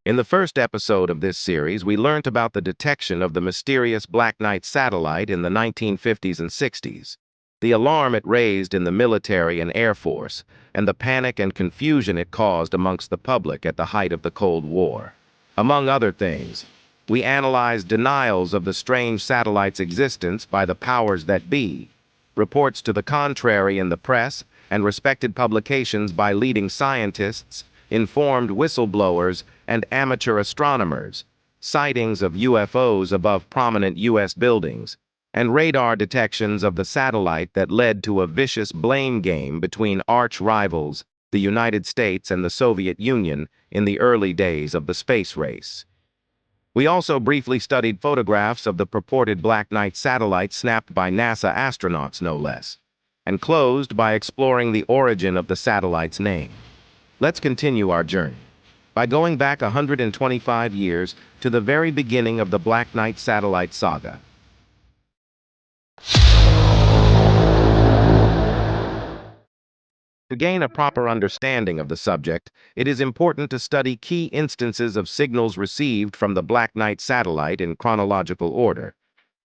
In the first episode of this series, we learnt about the detection of the mysterious Black Knight satellite in the 1950s and 60s, the alarm it raised in the military and Air Force, and the panic and confusion it caused amongst the public at the height of the Cold War. Among other things, we analyzed denials of the strange satellite's existence by the powers that be, reports to the contrary in the press, and respected publications by leading scientists, informed whistleblowers, and amateur astronomers, sightings of UFOs above prominent U.S. buildings, and radar detections of the satellite that led to a vicious blame game between arch-rivals, the United States and the Soviet Union, in the early days of the space race. We also briefly studied photographs of the purported Black Knight satellite snapped by NASA astronauts, no less, and closed by exploring the origin of the satellite's name. Let's continue our journey by going back 125 years to the very beginning of the Black Knight satellite saga. To gain a proper understanding of the subject, it is important to study key instances of signals received from the Black Knight satellite in chronological order.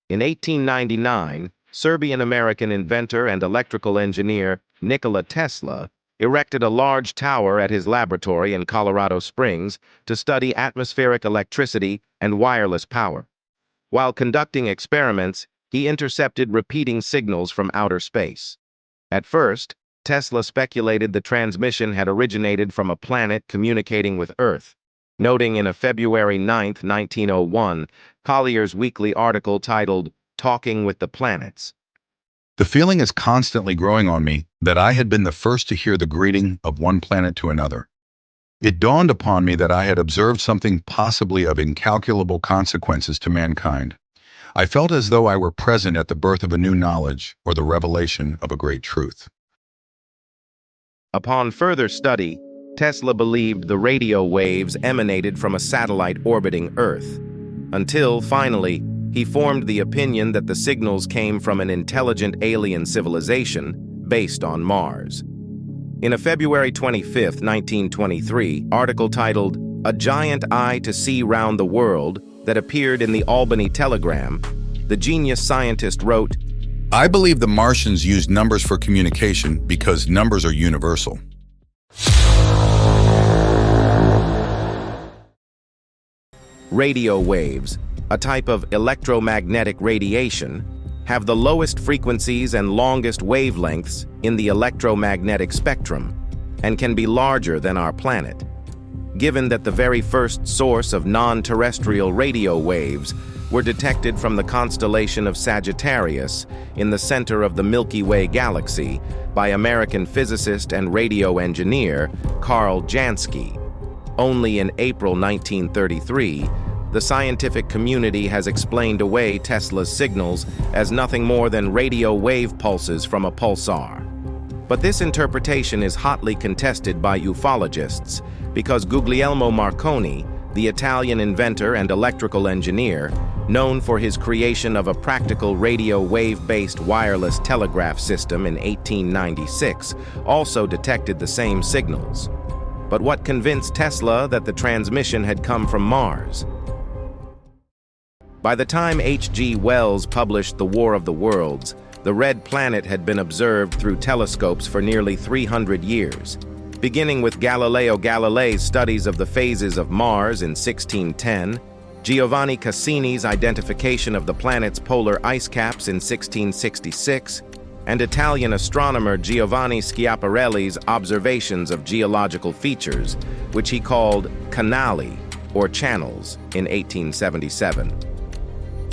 In 1899, Serbian-American inventor and electrical engineer Nikola Tesla erected a large tower at his laboratory in Colorado Springs to study atmospheric electricity and wireless power. While conducting experiments, he intercepted repeating signals from outer space. At first, Tesla speculated the transmission had originated from a planet communicating with Earth, noting in a February 9, 1901, Collier's Weekly article titled, "Talking with the Planets." The feeling is constantly growing on me that I had been the first to hear the greeting of one planet to another. It dawned upon me that I had observed something possibly of incalculable consequences to mankind. I felt as though I were present at the birth of a new knowledge or the revelation of a great truth. Upon further study, Tesla believed the radio waves emanated from a satellite orbiting Earth, until, finally, he formed the opinion that the signals came from an intelligent alien civilization based on Mars. In a February 25, 1923, article titled, "A Giant Eye to See Round the World," that appeared in the Albany Telegram, the genius scientist wrote, I believe the Martians used numbers for communication because numbers are universal. Radio waves, a type of electromagnetic radiation, have the lowest frequencies and longest wavelengths in the electromagnetic spectrum and can be larger than our planet. Given that the very first source of non-terrestrial radio waves were detected from the constellation of Sagittarius in the center of the Milky Way galaxy by American physicist and radio engineer Carl Jansky. Only in April 1933, the scientific community has explained away Tesla's signals as nothing more than radio wave pulses from a pulsar. But this interpretation is hotly contested by ufologists because Guglielmo Marconi, the Italian inventor and electrical engineer, known for his creation of a practical radio wave-based wireless telegraph system in 1896, also detected the same signals. But what convinced Tesla that the transmission had come from Mars? By the time H.G. Wells published The War of the Worlds, the red planet had been observed through telescopes for nearly 300 years, beginning with Galileo Galilei's studies of the phases of Mars in 1610, Giovanni Cassini's identification of the planet's polar ice caps in 1666, and Italian astronomer Giovanni Schiaparelli's observations of geological features, which he called canali, or channels, in 1877.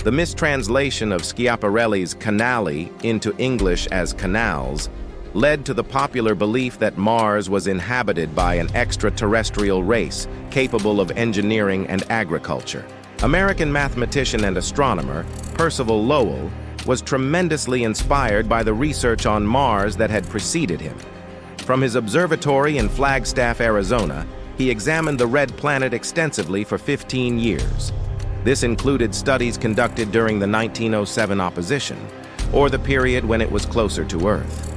The mistranslation of Schiaparelli's canali into English as canals led to the popular belief that Mars was inhabited by an extraterrestrial race capable of engineering and agriculture. American mathematician and astronomer Percival Lowell was tremendously inspired by the research on Mars that had preceded him. From his observatory in Flagstaff, Arizona, he examined the red planet extensively for 15 years. This included studies conducted during the 1907 opposition, or the period when it was closer to Earth.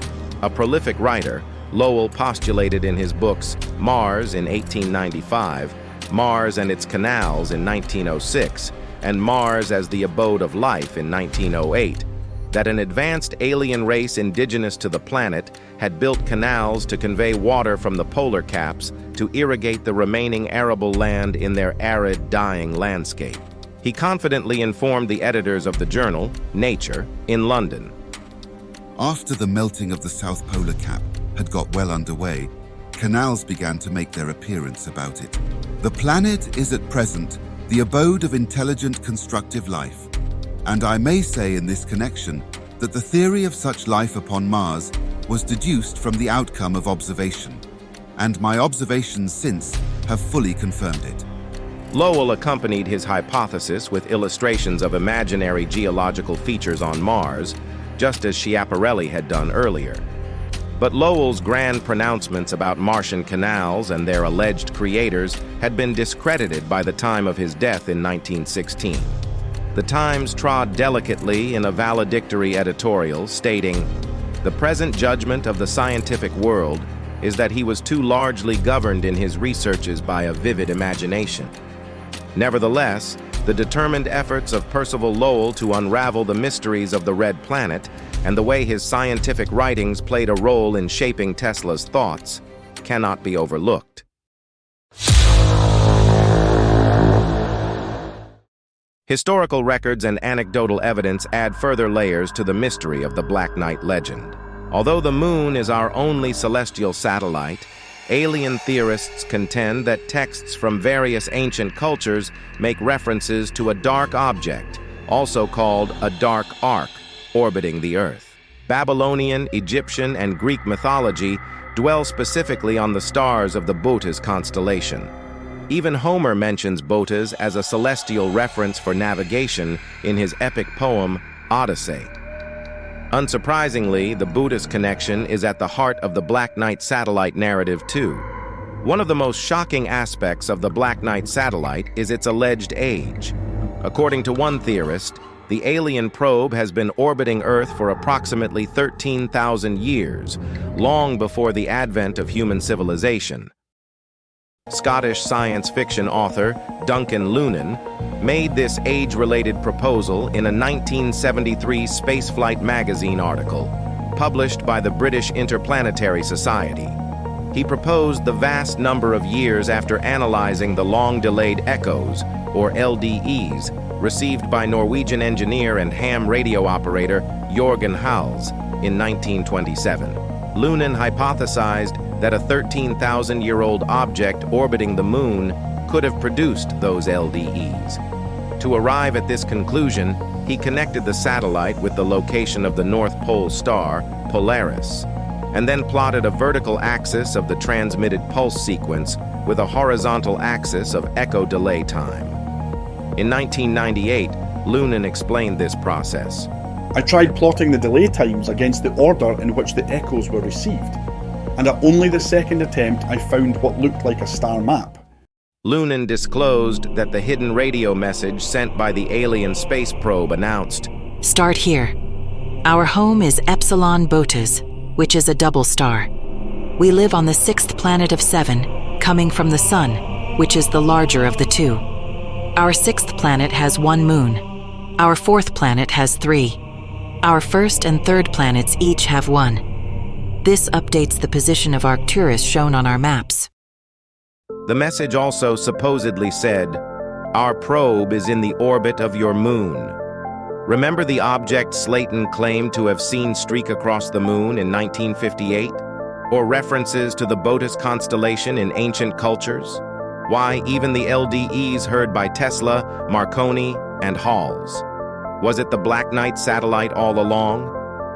A prolific writer, Lowell postulated in his books Mars in 1895, Mars and its Canals in 1906, and Mars as the Abode of Life in 1908, that an advanced alien race indigenous to the planet had built canals to convey water from the polar caps to irrigate the remaining arable land in their arid, dying landscape. He confidently informed the editors of the journal, Nature, in London. After the melting of the South Polar Cap had got well underway, canals began to make their appearance about it. The planet is at present the abode of intelligent constructive life, and I may say in this connection that the theory of such life upon Mars was deduced from the outcome of observation, and my observations since have fully confirmed it. Lowell accompanied his hypothesis with illustrations of imaginary geological features on Mars, just as Schiaparelli had done earlier. But Lowell's grand pronouncements about Martian canals and their alleged creators had been discredited by the time of his death in 1916. The Times trod delicately in a valedictory editorial stating, "The present judgment of the scientific world is that he was too largely governed in his researches by a vivid imagination." Nevertheless, the determined efforts of Percival Lowell to unravel the mysteries of the Red Planet and the way his scientific writings played a role in shaping Tesla's thoughts cannot be overlooked. Historical records and anecdotal evidence add further layers to the mystery of the Black Knight legend. Although the Moon is our only celestial satellite, alien theorists contend that texts from various ancient cultures make references to a dark object, also called a dark arc, orbiting the Earth. Babylonian, Egyptian, and Greek mythology dwell specifically on the stars of the Boötes constellation. Even Homer mentions Boötes as a celestial reference for navigation in his epic poem, Odyssey. Unsurprisingly, the Boötes connection is at the heart of the Black Knight satellite narrative too. One of the most shocking aspects of the Black Knight satellite is its alleged age. According to one theorist, the alien probe has been orbiting Earth for approximately 13,000 years, long before the advent of human civilization. Scottish science fiction author Duncan Lunan made this age-related proposal in a 1973 Spaceflight magazine article, published by the British Interplanetary Society. He proposed the vast number of years after analyzing the long-delayed echoes, or LDEs, received by Norwegian engineer and ham radio operator Jørgen Hals in 1927. Lunan hypothesized that a 13,000-year-old object orbiting the Moon could have produced those LDEs. To arrive at this conclusion, he connected the satellite with the location of the North Pole star, Polaris, and then plotted a vertical axis of the transmitted pulse sequence with a horizontal axis of echo delay time. In 1998, Lunan explained this process. I tried plotting the delay times against the order in which the echoes were received, and at only the second attempt I found what looked like a star map. Lunan disclosed that the hidden radio message sent by the alien space probe announced, "Start here. Our home is Epsilon Boötes, which is a double star. We live on the 6th planet of 7, coming from the Sun, which is the larger of the two. Our 6th planet has 1 moon. Our 4th planet has 3. Our 1st and 3rd planets each have 1. This updates the position of Arcturus shown on our maps." The message also supposedly said, "Our probe is in the orbit of your moon." Remember the object Slayton claimed to have seen streak across the moon in 1958? Or references to the Boötes constellation in ancient cultures? Why, even the LDEs heard by Tesla, Marconi, and Hals. Was it the Black Knight satellite all along?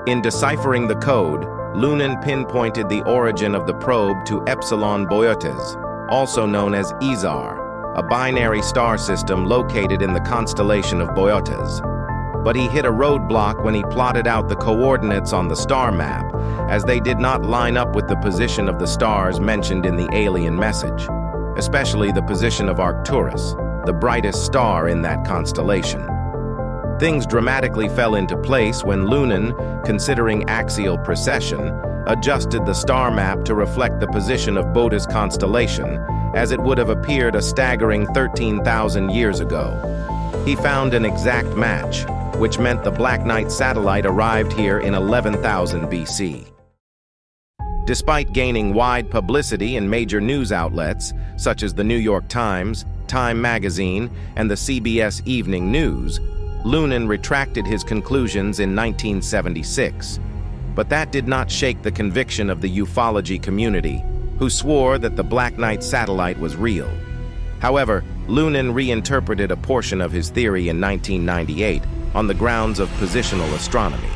In deciphering the code, Lunan pinpointed the origin of the probe to Epsilon Boötes, also known as Izar, a binary star system located in the constellation of Boötes. But he hit a roadblock when he plotted out the coordinates on the star map, as they did not line up with the position of the stars mentioned in the alien message, especially the position of Arcturus, the brightest star in that constellation. Things dramatically fell into place when Lunan, considering axial precession, adjusted the star map to reflect the position of Boötes constellation as it would have appeared a staggering 13,000 years ago. He found an exact match, which meant the Black Knight satellite arrived here in 11,000 BC. Despite gaining wide publicity in major news outlets, such as the New York Times, Time magazine, and the CBS Evening News, Luhnen retracted his conclusions in 1976. But that did not shake the conviction of the ufology community, who swore that the Black Knight satellite was real. However, Luhnen reinterpreted a portion of his theory in 1998 on the grounds of positional astronomy.